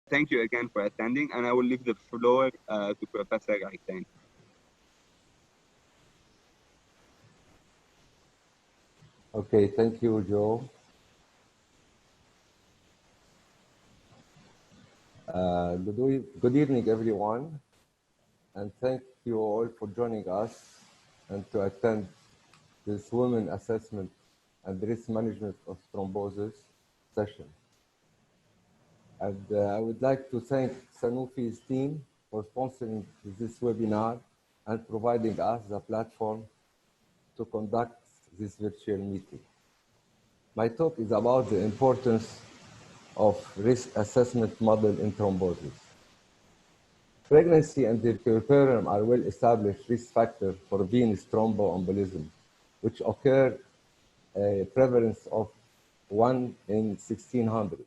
Thank you again for attending, and I will leave the floor to Professor Itani. Okay, thank you, Joe. Good evening, everyone, and thank you all for joining us and to attend this women assessment and risk management of thrombosis session. And I would like to thank Sanofi's team for sponsoring this webinar and providing us the platform to conduct this virtual meeting. My talk is about the importance of risk assessment model in thrombosis. Pregnancy and puerperium are well-established risk factors for venous thromboembolism, which occur a prevalence of 1 in 1,600.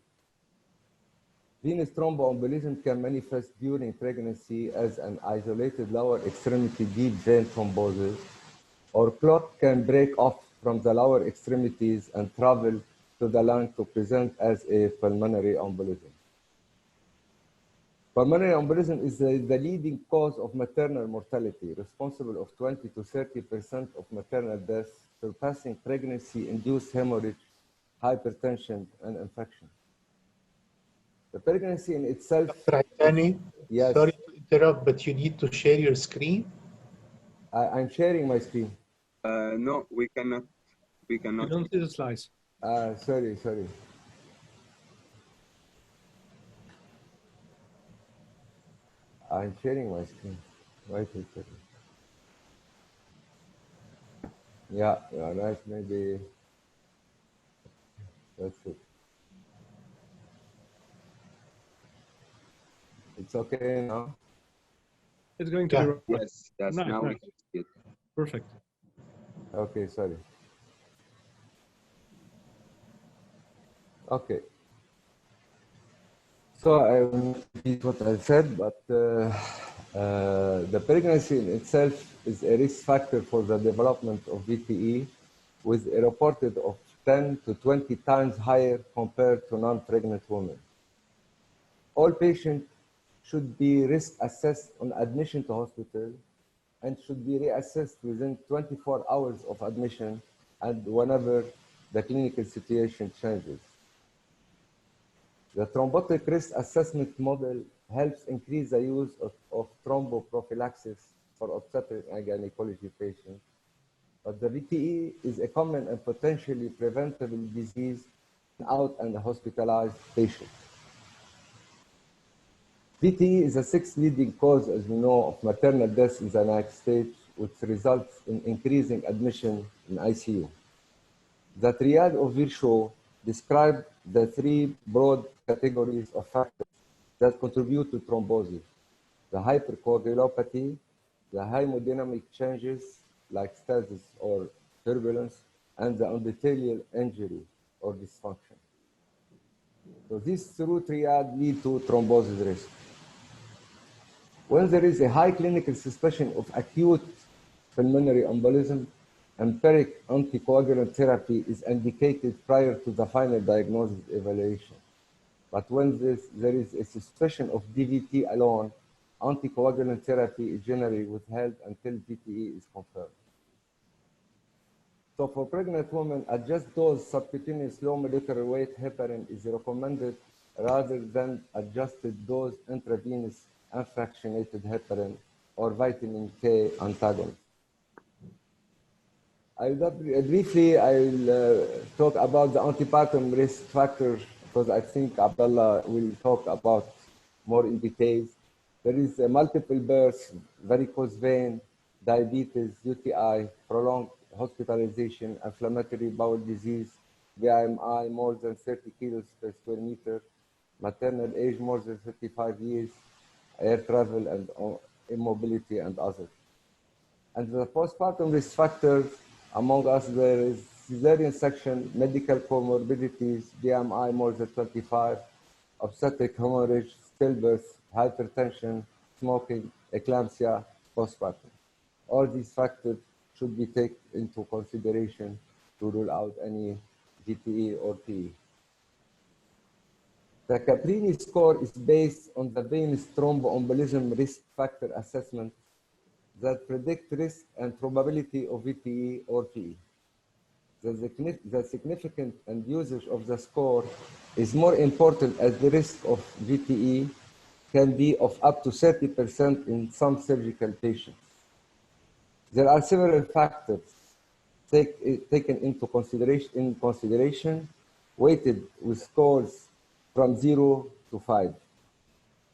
Venous thromboembolism can manifest during pregnancy as an isolated lower extremity deep vein thrombosis, or clot can break off from the lower extremities and travel to the lung to present as a pulmonary embolism. Pulmonary embolism is the leading cause of maternal mortality, responsible of 20 to 30% of maternal deaths, surpassing pregnancy-induced hemorrhage, hypertension, and infection. The pregnancy in itself... Dr. Itani, yes. Sorry to interrupt, but you need to share your screen. I'm sharing my screen. No, we cannot. We You cannot. don't see the slides. Sorry. I'm sharing my screen. Wait a second. Yeah, right, maybe that's it. It's okay now? It's going to be right. Yes, that's Nice, now nice. we can see it. Perfect. Okay, sorry. Okay. So I will repeat what I said, but the pregnancy in itself is a risk factor for the development of VTE, with a reported of 10 to 20 times higher compared to non-pregnant women. All patients should be risk assessed on admission to hospital and should be reassessed within 24 hours of admission and whenever the clinical situation changes. The thrombotic risk assessment model helps increase the use of thromboprophylaxis for obstetric and gynecology patients. But the VTE is a common and potentially preventable disease in out and hospitalized patients. VTE is the sixth leading cause, as we know, of maternal deaths in the United States, which results in increasing admission in ICU. The triad of Virchow described the three broad categories of factors that contribute to thrombosis: the hypercoagulopathy, the hemodynamic changes like stasis or turbulence, and the endothelial injury or dysfunction. So these three triad lead to thrombosis risk. When there is a high clinical suspicion of acute pulmonary embolism, empiric anticoagulant therapy is indicated prior to the final diagnosis evaluation. But when there is a suspicion of DVT alone, anticoagulant therapy is generally withheld until VTE is confirmed. So for pregnant women, adjust dose subcutaneous low molecular weight heparin is recommended rather than adjusted dose intravenous unfractionated heparin or vitamin K antagonist. Briefly, I'll talk about the antepartum risk factors because I think Abdullah will talk about more in detail. There is a multiple births, varicose vein, diabetes, UTI, prolonged hospitalization, inflammatory bowel disease, BMI more than 30 kilos per square meter, maternal age more than 35 years, air travel and immobility and others. And the postpartum risk factors, among us, there is cesarean section, medical comorbidities, BMI more than 25, obstetric hemorrhage, stillbirth, hypertension, smoking, eclampsia, postpartum. All these factors should be taken into consideration to rule out any VTE or PE. The Caprini score is based on the venous thromboembolism risk factor assessment that predict risk and probability of VTE or PE. The significance and usage of the score is more important as the risk of VTE can be of up to 30% in some surgical patients. There are several factors taken into consideration, weighted with scores from 0 to 5.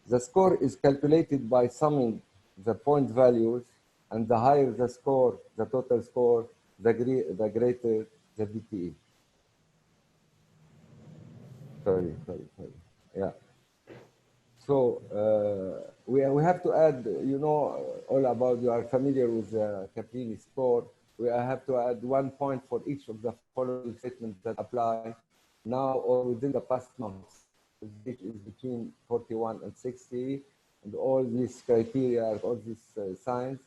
The score is calculated by summing the point values, and the higher the score, the total score, the greater the VTE. Sorry. Yeah. So we have to add, you know, all about, you are familiar with the Caprini score. We have to add 1 point for each of the following statements that apply now or within the past months. Which is between 41 and 60, and all these criteria, all these signs,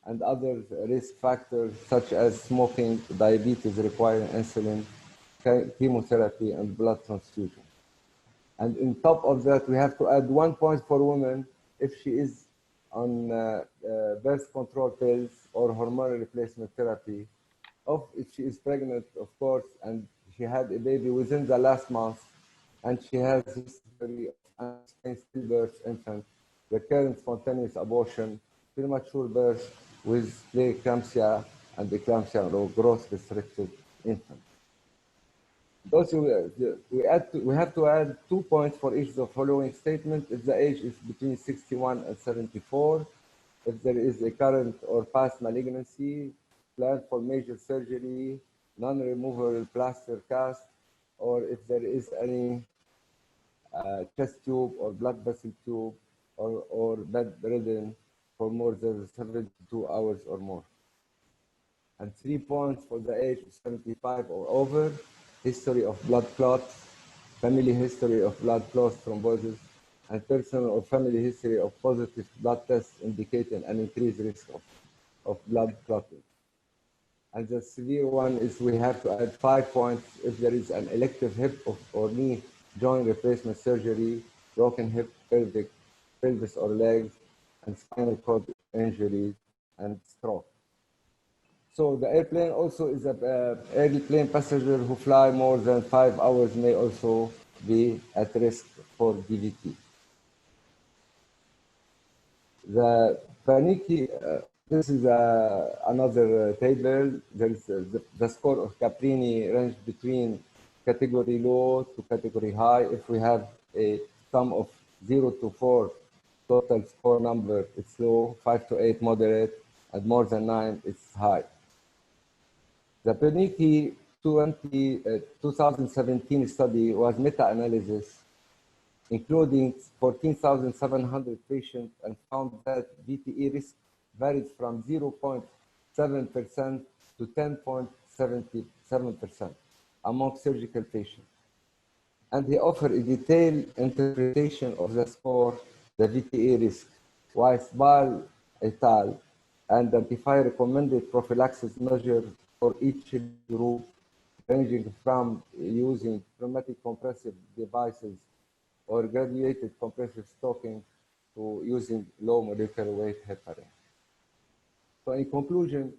and other risk factors such as smoking, diabetes requiring insulin, chemotherapy, and blood transfusion. And on top of that, we have to add 1 point for women if she is on birth control pills or hormonal replacement therapy, if she is pregnant, of course, and she had a baby within the last month, and she has history of unexplained stillbirth infant, recurrent spontaneous abortion, premature birth with preeclampsia and eclampsia or growth restricted infant. Those we have to add 2 points for each of the following statement if the age is between 61 and 74, if there is a current or past malignancy, plan for major surgery, non-removable plaster cast, or if there is any chest tube or blood vessel tube or bedridden for more than 72 hours or more. And 3 points for the age of 75 or over, history of blood clots, family history of blood clots, thrombosis, and personal or family history of positive blood tests indicating an increased risk of blood clotting. And the severe one is we have to add 5 points if there is an elective hip or knee joint replacement surgery, broken hip, pelvis or legs, and spinal cord injuries and stroke. So the airplane also is an airplane passenger who fly more than 5 hours may also be at risk for DVT. The Panicky, this is another table. There is the score of Caprini range between category low to category high. If we have a sum of 0 to 4 total score number, it's low, 5 to 8 moderate, and more than 9, it's high. The Panicky 2017 study was meta-analysis, including 14,700 patients, and found that VTE risk varied from 0.7% to 10.77% among surgical patients. And he offered a detailed interpretation of the score, the VTE risk, while Ball et al. Identify recommended prophylaxis measures for each group, ranging from using pneumatic compressive devices or graduated compressive stocking to using low molecular weight heparin. So in conclusion,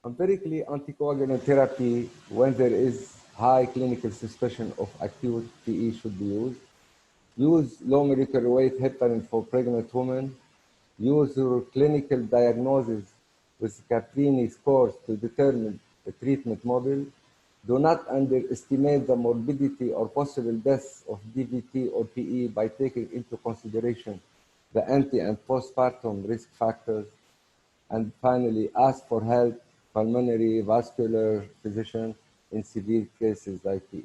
empirically anticoagulant therapy, when there is high clinical suspicion of acute PE, should be used. Use low molecular weight heparin for pregnant women. Use your clinical diagnosis with Caprini scores to determine the treatment model. Do not underestimate the morbidity or possible death of DVT or PE by taking into consideration the ante and postpartum risk factors. And finally, ask for help, pulmonary vascular physician in severe cases like PE.